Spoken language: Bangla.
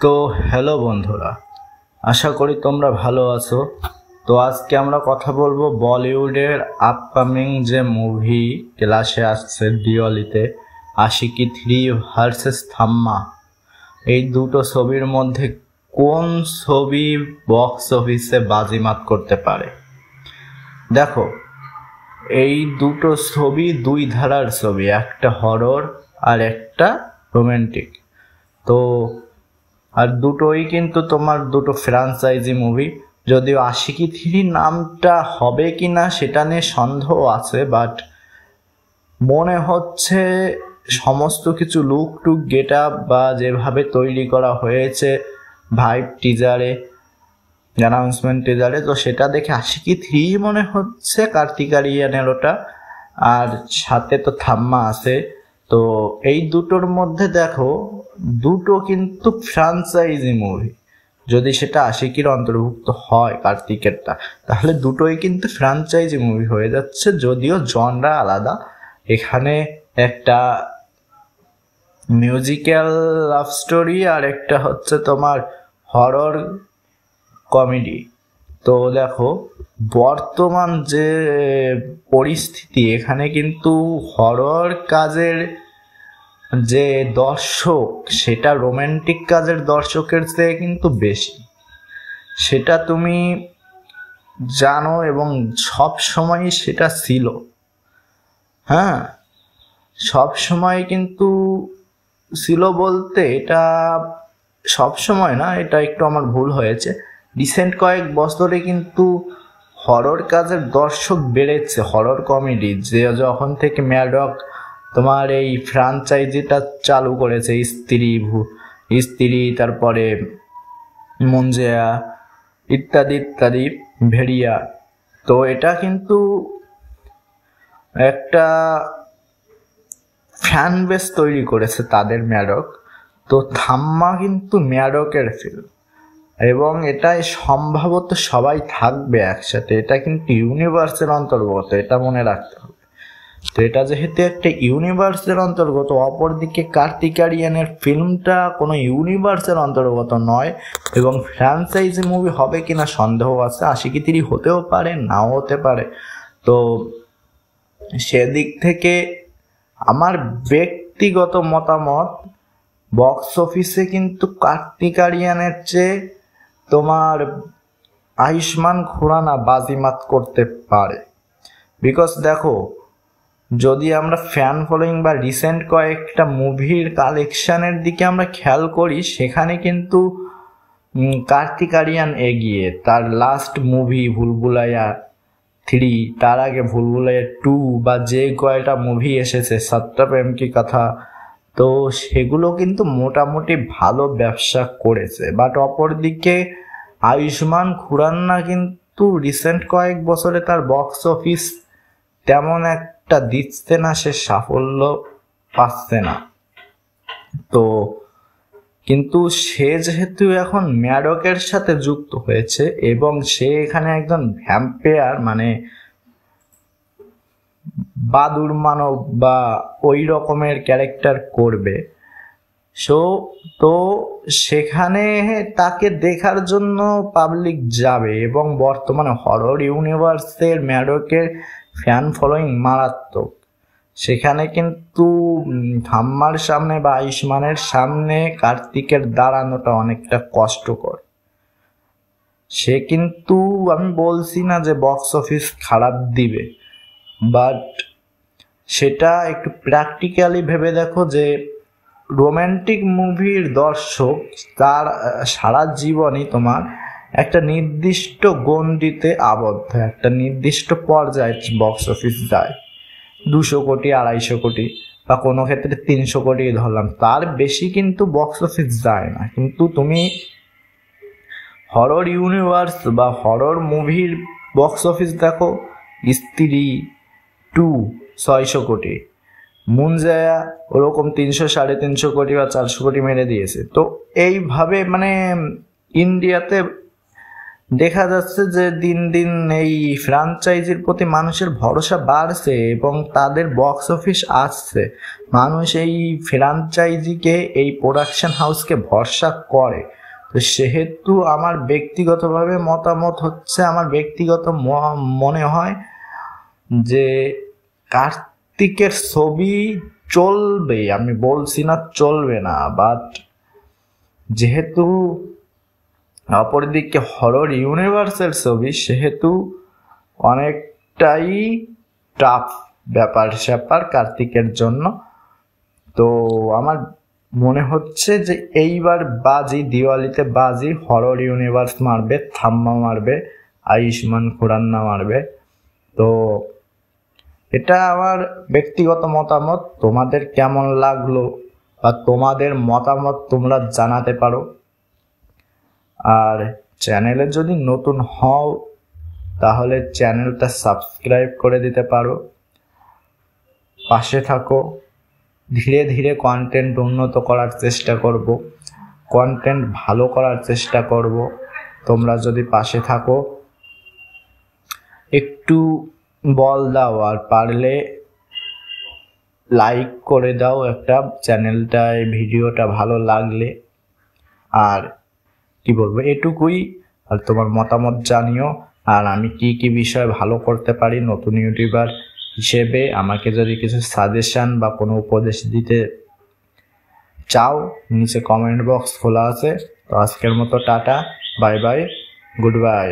তো হ্যালো বন্ধুরা, আশা করি তোমরা ভালো আছো। তো আজকে আমরা কথা বলবো বলিউডের আপকামিং যে মুভি ক্লাসে আসছে দিওয়ালিতে, আশিকি 3 ভার্সেস থাম্মা। এই দুটো ছবির মধ্যে কোন ছবি বক্স অফিসে বাজিমাত করতে পারে। দেখো, এই দুটো ছবি দুই ধারার ছবি, একটা হরর আর একটা রোমান্টিক। তো আর দুটোই কিন্তু তোমার দুটো ফ্র্যাঞ্চাইজি মুভি। যদিও আশিকি 3 নামটা হবে কি না সেটা নিয়ে সন্দেহ আছে, বাট মনে হচ্ছে সমস্ত কিছু লুক টুক গেট আপ বা যেভাবে তৈরি করা হয়েছে ভাইব টিজারে, অ্যানাউন্সমেন্ট টিজারে, তো সেটা দেখে আশিকি 3 মনে হচ্ছে কার্তিক আরিয়ানের ওটা। আর সাথে তো থাম্মা আছে। তো এই দুটোর মধ্যে দেখো, দুটো কিন্তু ফ্র্যাঞ্চাইজি মুভি। যদি সেটা আশিকির অন্তর্ভুক্ত হয় কার্তিকেরটা, তাহলে দুটোই কিন্তু ফ্র্যাঞ্চাইজি মুভি হয়ে যাচ্ছে, যদিও জনরা আলাদা। এখানে একটা মিউজিক্যাল লাভ স্টোরি আর একটা হচ্ছে তোমার হরর কমেডি। তো দেখো, বর্তমান যে পরিস্থিতি, এখানে কিন্তু হরর কাজের যে দর্শক সেটা রোমান্টিক কাজের দর্শকের চেয়ে কিন্তু বেশি। সেটা তুমি জানো এবং সব সময় সেটা ছিল। হ্যাঁ, সব সময় কিন্তু ছিল বলতে এটা সব সময় না, এটা একটু আমার ভুল হয়েছে। রিসেন্ট কয়েক বছরে কিন্তু হরর কাজের দর্শক বেড়েছে। হরর কমেডি যে যখন থেকে ম্যাডক তোমার এই ফ্র্যাঞ্চাইজিটা চালু করেছে, স্ত্রী তারপরে মুঞ্জেয়া ইত্যাদি ইত্যাদি, ভেড়িয়া, তো এটা কিন্তু একটা ফ্যান বেস তৈরি করেছে তাদের ম্যাডক। তো থাম্মা কিন্তু ম্যাডকের ফিল্ম এবং এটাই সম্ভবত সবাই থাকবে একসাথে। এটা কিন্তু ইউনিভার্সের অন্তর্গত, এটা মনে রাখতে হবে। তো এটা যেহেতু একটা ইউনিভার্সের অন্তর্গত, অপরদিকে কার্তিক আরিয়ানের ফিল্মটা কোনো ইউনিভার্সের অন্তর্গত নয় এবং ফ্র্যাঞ্চাইজি মুভি হবে কিনা সন্দেহ আছে। আশিকি 3 হতেও পারে, নাও হতে পারে। তো সেদিক থেকে আমার ব্যক্তিগত মতামত, বক্স অফিসে কিন্তু কার্তিক আরিয়ানের চেয়ে তোমার আয়ুষ্মান খুরানা বাজিমাত করতে পারে। বিকজ দেখো, যদি আমরা ফ্যান ফলোয়িং বা রিসেন্ট কয়েকটা মুভির কালেকশানের দিকে আমরা খেয়াল করি, সেখানে কিন্তু কার্তিক আরিয়ান এগিয়ে। তার লাস্ট মুভি ভুলভুলাইয়া 3, তার আগে ভুলভুলাইয়া 2, বা যে কয়টা মুভি এসেছে সত্য প্রেম কি কথা, তো সেগুলো কিন্তু মোটামুটি ভালো ব্যবসা করেছে। বাট অপরদিকে আয়ুষ্মান খুরানা কিন্তু রিসেন্ট কয়েক বছরে তার বক্স অফিস তেমন একটা দিচ্ছে না, সে সাফল্য পাচ্ছে না। তো কিন্তু সে যেহেতু এখন ম্যাডকের সাথে যুক্ত হয়েছে এবং সে এখানে একজন ভ্যাম্পায়ার, মানে বাদুড় মানব বা ওই রকমের ক্যারেক্টার করবে, তো সেখানে তাকে দেখার জন্য পাবলিক যাবে এবং বর্তমানে হরর ইউনিভার্সের ম্যাডকের ফ্যান ফলোয়িং মারাত্মক। সেখানে কিন্তু থাম্মার সামনে বা আয়ুষ্মানের সামনে কার্তিকের দাঁড়ানোটা অনেকটা কষ্টকর। সে কিন্তু, আমি বলছি না যে বক্স অফিস খারাপ দিবে, বাট সেটা একটু প্র্যাকটিক্যালি ভেবে দেখো যে রোম্যান্টিক মুভির দর্শক তার সারা জীবনই তোমার একটা নির্দিষ্ট গণ্ডিতে আবদ্ধ, একটা নির্দিষ্ট পর্যায়ে বক্স অফিস যায়। 200 কোটি, 250 কোটি, বা কোনো ক্ষেত্রে 300 কোটি ধরলাম, তার বেশি কিন্তু বক্স অফিস যায় না। কিন্তু তুমি হরর ইউনিভার্স বা হরর মুভির বক্স অফিস দেখো, স্ত্রী 2 600 কোটি, মুঞ্জায়া ওরকম 300 350 কোটি বা 400 কোটি মেরে দিয়েছে। তো এইভাবে মানে ইন্ডিয়াতে দেখা যাচ্ছে যে দিন দিন এই ফ্র্যাঞ্চাইজির প্রতি মানুষের ভরসা বাড়ছে এবং তাদের বক্স অফিস আসছে। মানুষ এই ফ্র্যাঞ্চাইজিকে, এই প্রোডাকশন হাউসকে ভরসা করে। তো সেহেতু আমার ব্যক্তিগতভাবে মতামত হচ্ছে, আমার ব্যক্তিগত মনে হয় যে কার্তিকের ছবি চলবে, আমি বলছি না চলবে না, বাট যেহেতু অপরদিকে হরর ইউনিভার্সের ছবি, সেহেতু অনেকটাই টাফ ব্যাপার স্যাপার কার্তিকের জন্য। তো আমার মনে হচ্ছে যে এইবার বাজি, দিওয়ালিতে বাজি হরর ইউনিভার্স মারবে, থাম্মা মারবে, আয়ুষ্মান খুরান্না মারবে। তো এটা আমার ব্যক্তিগত মতামত। তোমাদের কেমন লাগলো বা তোমাদের মতামত তোমরা জানাতে পারো। আর চ্যানেলে যদি নতুন হও তাহলে চ্যানেলটা সাবস্ক্রাইব করে দিতে পারো, পাশে থাকো। ধীরে ধীরে কন্টেন্ট উন্নত করার চেষ্টা করব, কন্টেন্ট ভালো করার চেষ্টা করব। তোমরা যদি পাশে থাকো, একটু বল দাও, আর পারলে লাইক করে দাও একটা চ্যানেলটায়, ভিডিওটা ভালো লাগলে। আর কি বলবো, এটুকুই। আর তোমার মতামত জানিও, আর আমি কি কি বিষয় ভালো করতে পারি নতুন ইউটিউবার হিসেবে। আমাকে যদি কিছু সাজেশন বা কোনো উপদেশ দিতে চাও, নিচে কমেন্ট বক্স খোলা আছে। তো আজকের মতো tata, bye bye, good bye.